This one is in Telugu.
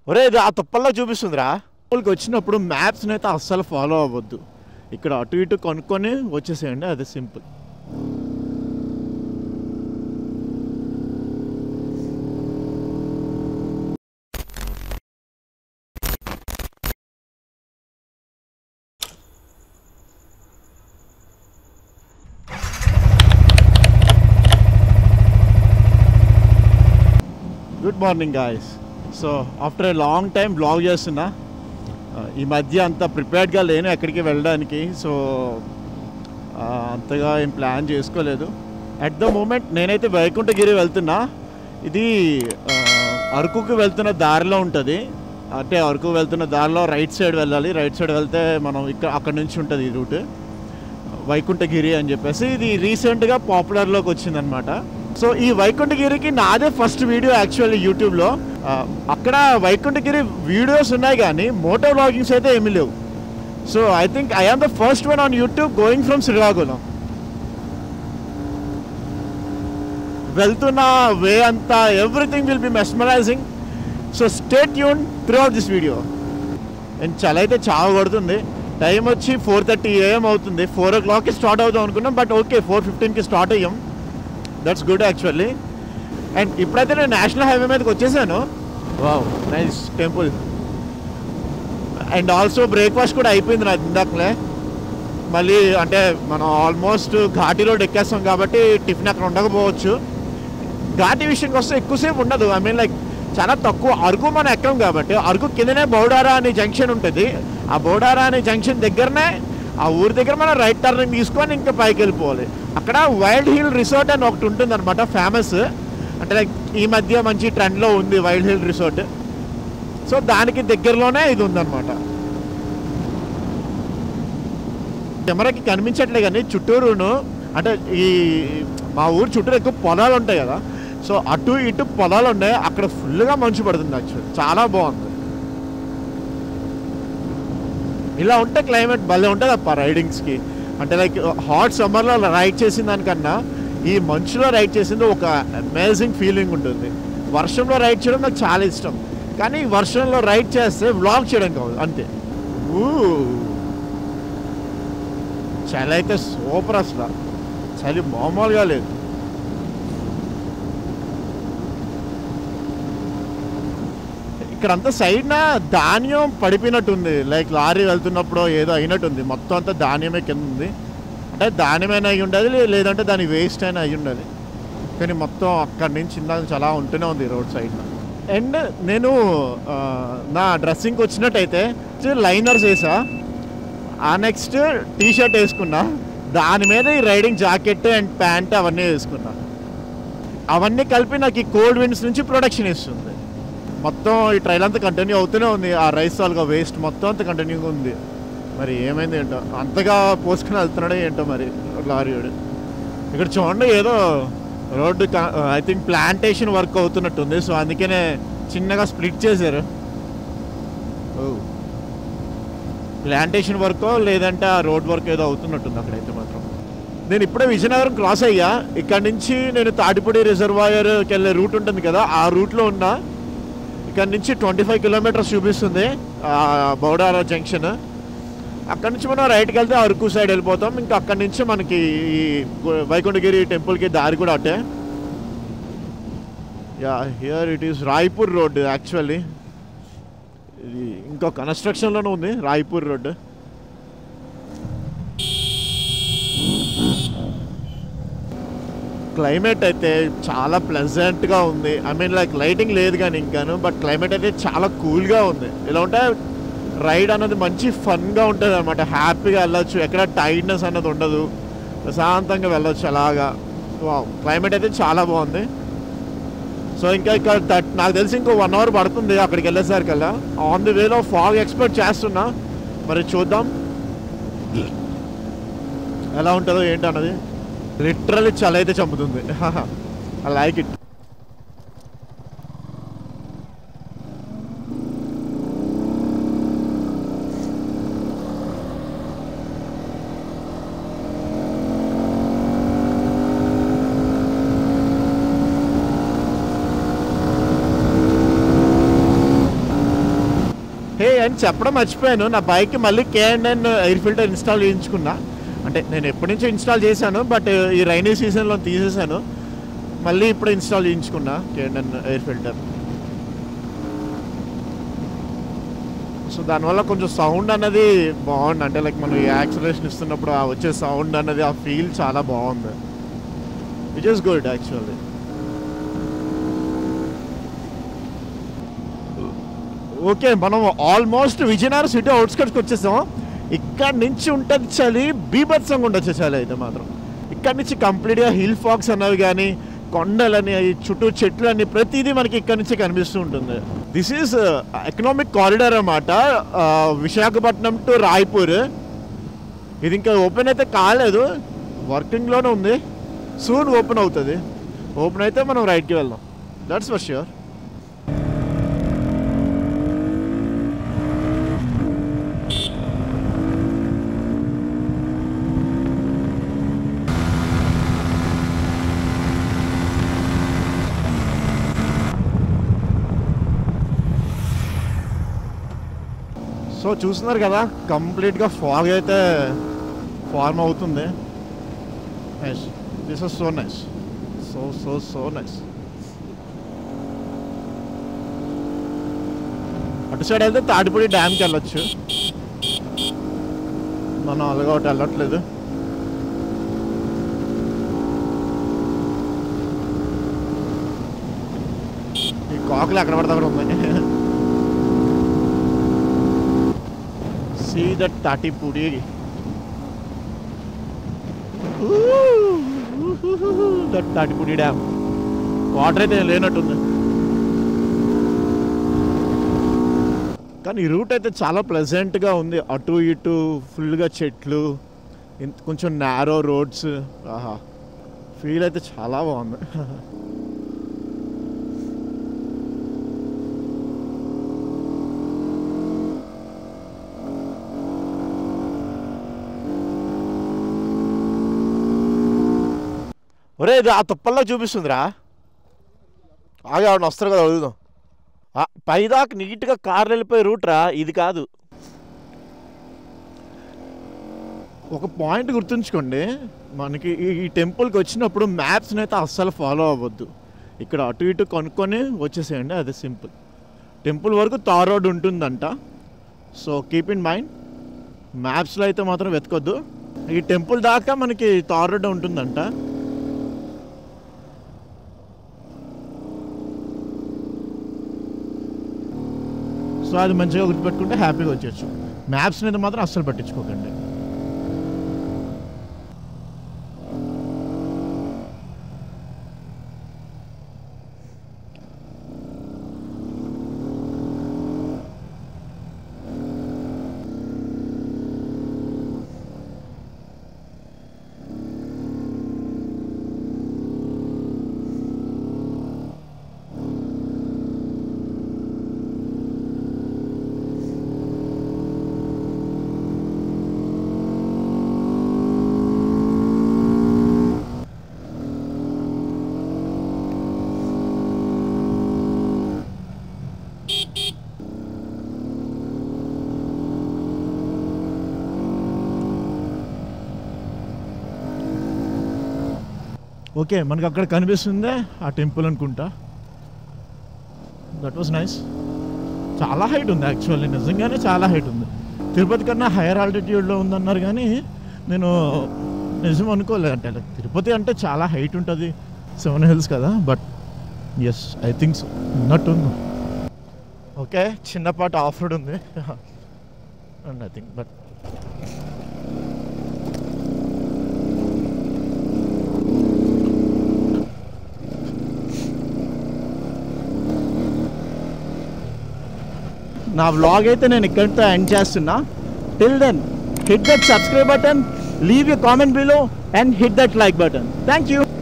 ఒరే ఇది ఆ తుప్పల్లో చూపిస్తుందిరా. స్కూల్కి వచ్చినప్పుడు మ్యాప్స్ని అయితే అస్సలు ఫాలో అవ్వద్దు. ఇక్కడ అటు ఇటు కొనుక్కొని వచ్చేసేయండి, అది simple. Good morning guys. So after a long time blog చేస్తున్నా. ఈ మధ్య అంత ప్రిపేర్డ్గా లేను ఎక్కడికి వెళ్ళడానికి. సో అంతగా ఏం ప్లాన్ చేసుకోలేదు. అట్ ద మూమెంట్ నేనైతే వైకుంఠగిరి వెళ్తున్నా. ఇది అరకుకి వెళ్తున్న దారిలో ఉంటుంది. అంటే అరకు వెళ్తున్న దారిలో రైట్ సైడ్ వెళ్ళాలి. రైట్ సైడ్ వెళ్తే మనం అక్కడ నుంచి ఉంటుంది ఈ రూట్, వైకుంఠగిరి అని చెప్పేసి. ఇది రీసెంట్గా పాపులర్లోకి వచ్చిందనమాట. సో ఈ వైకుంఠగిరికి నాదే ఫస్ట్ వీడియో యాక్చువల్లీ యూట్యూబ్లో. అక్కడ వైకుంఠగిరి వీడియోస్ ఉన్నాయి కానీ మోటో వ్లాగింగ్స్ అయితే ఏమీ లేవు. So I think I am the first one on YouTube going from Srikakulam. వెళ్తున్న వే అంతా everything will be mesmerising. So stay tune throughout this video. And చలి అయితే చాలా పడుతుంది. టైం వచ్చి 4:30 AM అవుతుంది. 4 o'clockకి స్టార్ట్ అవుతాం అనుకున్నాం, బట్ ఓకే 4:15కి స్టార్ట్ అయ్యాం. That's good actually. అండ్ ఇప్పుడైతే నేను నేషనల్ హైవే మీదకి వచ్చేసాను. Wow, nice temple. And also breakfast కూడా అయిపోయింది నాకు ఇందాకలే. మళ్ళీ అంటే మనం ఆల్మోస్ట్ ఘాటీ రోడ్ ఎక్కేస్తాం కాబట్టి టిఫిన్ అక్కడ ఉండకపోవచ్చు. ఘాటీ విషయంకి వస్తే ఎక్కువసేపు ఉండదు. ఐ మీన్ లైక్ చాలా తక్కువ. అరకు మనం ఎక్కం కాబట్టి అరకు కిందనే బౌడారా అనే జంక్షన్ ఉంటుంది. ఆ బౌడారా అనే జంక్షన్ దగ్గరనే ఆ ఊరి దగ్గర మనం రైట్ టర్నింగ్ తీసుకొని ఇంకా పైకి వెళ్ళిపోవాలి. అక్కడ వైల్డ్ హిల్ రిసార్ట్ అని ఒకటి ఉంటుంది అనమాట, ఫేమస్. అంటే లైక్ ఈ మధ్య మంచి ట్రెండ్లో ఉంది వైల్డ్ హిల్ రిసార్ట్. సో దానికి దగ్గరలోనే ఇది ఉందన్నమాట. కెమెరాకి కనిపించట్లే కానీ చుట్టూరును, అంటే ఈ మా ఊరు చుట్టూరు ఎక్కువ పొలాలు ఉంటాయి కదా. సో అటు ఇటు పొలాలు ఉన్నాయి. అక్కడ ఫుల్గా మంచు పడుతుంది యాక్చువల్లీ, చాలా బాగుంది. ఇలా ఉంటే క్లైమేట్ భలే ఉంటుంది అప్ప రైడింగ్స్కి. అంటే లైక్ హాట్ సమ్మర్లో రైడ్ చేసిన దానికన్నా ఈ మంచులో రైడ్ చేసింది ఒక అమేజింగ్ ఫీలింగ్ ఉంటుంది. వర్షంలో రైడ్ చేయడం నాకు చాలా ఇష్టం, కానీ వర్షంలో రైడ్ చేస్తే వ్లాగ్ చేయడం కాదు అంతే. చలి అయితే సూపర్, అసలు చలి మామూలుగా లేదు. ఇక్కడంతా సైడ్న ధాన్యం పడిపోయినట్టుంది. లైక్ లారీ వెళ్తున్నప్పుడు ఏదో అయినట్టుంది. మొత్తం అంతా ధాన్యమే కింద ఉంది. అంటే ధాన్యమైనా అయ్యి ఉండాలి, లేదంటే దాని వేస్ట్ అయినా అయ్యి ఉండాలి. కానీ మొత్తం అక్కడి నుంచి ఇందాక చాలా ఉంటూనే ఉంది రోడ్ సైడ్న. అండ్ నేను నా డ్రెస్సింగ్కి వచ్చినట్టయితే లైనర్స్ వేసా, ఆ నెక్స్ట్ టీషర్ట్ వేసుకున్నా, దాని మీద ఈ రైడింగ్ జాకెట్ అండ్ ప్యాంట్ అవన్నీ వేసుకున్నా. అవన్నీ కలిపి నాకు ఈ కోల్డ్ విండ్స్ నుంచి ప్రొటెక్షన్ ఇస్తుంది. మొత్తం ఈ ట్రైల్ అంతా కంటిన్యూ అవుతూనే ఉంది. ఆ రైస్ సాల్గా వేస్ట్ మొత్తం అంతా కంటిన్యూగా ఉంది. మరి ఏమైంది ఏంటో, అంతగా పోసుకుని వెళ్తున్నాడో ఏంటో మరి లారీడు. ఇక్కడ చూడండి ఏదో road I think plantation work అవుతున్నట్టుంది. సో అందుకనే చిన్నగా స్ప్లిట్ చేశారు. ప్లాంటేషన్ వర్కో లేదంటే ఆ రోడ్ వర్క్ ఏదో అవుతున్నట్టుంది అక్కడైతే మాత్రం. నేను ఇప్పుడే విజయనగరం క్రాస్ అయ్యా. ఇక్కడ నుంచి నేను తాటిపూడి రిజర్వాయర్కి వెళ్ళే రూట్ ఉంటుంది కదా, ఆ రూట్లో ఉన్నా. ఇక్కడ నుంచి 25 kilometers చూపిస్తుంది బౌడారా జంక్షన్. అక్కడ నుంచి మనం రైట్కి వెళ్తే అరకు సైడ్ వెళ్ళిపోతాం. ఇంకా అక్కడి నుంచి మనకి ఈ వైకుంఠగిరి టెంపుల్కి దారి కూడా అటే. Yeah, here it is Raipur road actually. ఇది ఇంకో కన్స్ట్రక్షన్లోనే ఉంది రాయ్పూర్ రోడ్. క్లైమేట్ అయితే చాలా ప్లెజెంట్గా ఉంది. ఐ మీన్ లైక్ లైటింగ్ లేదు కానీ ఇంకాను, బట్ క్లైమేట్ అయితే చాలా కూల్గా ఉంది. ఇలా ఉంటే రైడ్ అన్నది మంచి ఫన్గా ఉంటుంది అనమాట. హ్యాపీగా వెళ్ళొచ్చు, ఎక్కడ టైర్డ్నెస్ అన్నది ఉండదు, ప్రశాంతంగా వెళ్ళొచ్చు అలాగా. క్లైమేట్ అయితే చాలా బాగుంది. సో ఇంకా ఇక్కడ నాకు తెలిసి ఇంకో 1 hour పడుతుంది అక్కడికి వెళ్ళేసరికల్లా. ఆన్ ది వేలో ఫాగ్ ఎక్స్పెక్ట్ చేస్తున్నా, మరి చూద్దాం ఎలా ఉంటుందో ఏంటి అన్నది. లిటరల్లీ చలి అయితే చంపుతుంది. I like it. హే అని చెప్పడం మర్చిపోయాను, నా బైక్కి మళ్ళీ K&N ఎయిర్ ఫిల్టర్ ఇన్స్టాల్ చేయించుకున్నా. అంటే నేను ఎప్పటి నుంచో ఇన్స్టాల్ చేశాను, బట్ ఈ రైనీ సీజన్లో తీసేసాను. మళ్ళీ ఇప్పుడు ఇన్స్టాల్ చేయించుకున్నా K&N ఎయిర్ ఫిల్టర్. సో దానివల్ల కొంచెం సౌండ్ అన్నది బాగుంది. అంటే లైక్ మనం యాక్సిలరేషన్ ఇస్తున్నప్పుడు ఆ వచ్చే సౌండ్ అన్నది, ఆ ఫీల్ చాలా బాగుంది. Which is good actually. Okay, మనం ఆల్మోస్ట్ విజయనగరం సిటీ అవుట్స్కట్స్కి వచ్చేసాం. ఇక్కడ నుంచి ఉంటుంది చలి, బీభత్సంగా ఉండొచ్చు చలి అయితే మాత్రం. ఇక్కడ నుంచి కంప్లీట్గా హిల్ ఫాక్స్ అన్నవి కానీ, కొండలని, చుట్టూ చెట్లు అని ప్రతిదీ మనకి ఇక్కడ నుంచి కనిపిస్తూ ఉంటుంది. దిస్ ఈజ్ ఎకనామిక్ కారిడార్ అన్నమాట, విశాఖపట్నం టు రాయ్పూర్. ఇది ఇంకా ఓపెన్ అయితే కాలేదు, వర్కింగ్లోనే ఉంది. సూన్ ఓపెన్ అవుతుంది. ఓపెన్ అయితే మనం రైట్కి వెళ్దాం, దట్స్ ఫర్ ష్యూర్. సో చూస్తున్నారు కదా, కంప్లీట్గా ఫాగ్ అయితే ఫార్మ్ అవుతుంది. Nice, this is so nice, so so so nice. అటు సైడ్ వెళ్తే తాటిపూడి డ్యామ్కి వెళ్ళొచ్చు, మనం అలాగా ఒకటి వెళ్ళట్లేదు. ఈ కాకులు ఎక్కడ పడితే అక్కడ ఉన్నాయి. See that Tatipudi. That Tatipudi dam. Water అయితే లేనట్టుంది, కానీ ఈ రూట్ అయితే చాలా ప్లెజెంట్గా ఉంది. అటు ఇటు ఫుల్గా చెట్లు, కొంచెం నారో రోడ్స్. ఆహా, ఫీల్ అయితే చాలా బాగుంది. ఒరే, ఇది ఆ తుప్పల్లో చూపిస్తుందిరా. ఆగి ఆవిడ వస్తారు కదా, అడుగుదాం. పైదాకా నీట్గా కార్లు వెళ్ళిపోయే రూట్ రా, ఇది కాదు. ఒక పాయింట్ గుర్తుంచుకోండి, మనకి ఈ టెంపుల్కి వచ్చినప్పుడు మ్యాప్స్ని అయితే అస్సలు ఫాలో అవ్వద్దు. ఇక్కడ అటు ఇటు కొనుక్కొని వచ్చేసేయండి, అది సింపుల్. టెంపుల్ వరకు తార్ రోడ్ ఉంటుందంట, సో కీప్ ఇన్ మైండ్. మ్యాప్స్లో అయితే మాత్రం వెతకొద్దు. ఈ టెంపుల్ దాకా మనకి తార్ రోడ్ ఉంటుందంట. సో అది మంచిగా గుర్తుపెట్టుకుంటే హ్యాపీగా వచ్చేయచ్చు. మ్యాప్స్ మీద మాత్రం అస్సలు పట్టించుకోకండి. ఓకే, మనకు అక్కడ కనిపిస్తుందే ఆ టెంపుల్ అనుకుంటా. That was nice. చాలా హైట్ ఉంది యాక్చువల్లీ, నిజంగానే చాలా హైట్ ఉంది. తిరుపతి కన్నా హైయర్ ఆల్టిట్యూడ్లో ఉందన్నారు, కానీ నేను నిజం అనుకోలేదు. అంటే లైక్ తిరుపతి అంటే చాలా హైట్ ఉంటుంది, 7 hills కదా. But yes, I think so, ఉన్నట్టుంది. ఓకే, చిన్నపాటి ఆఫ్ రోడ్ ఉంది అండ్ ఐ థింక్. బట్ నా వ్లాగ్ అయితే నేను ఇక్కడితో ఎండ్ చేస్తున్నా. Till then hit that subscribe button, leave your comment below and hit that like button. Thank you.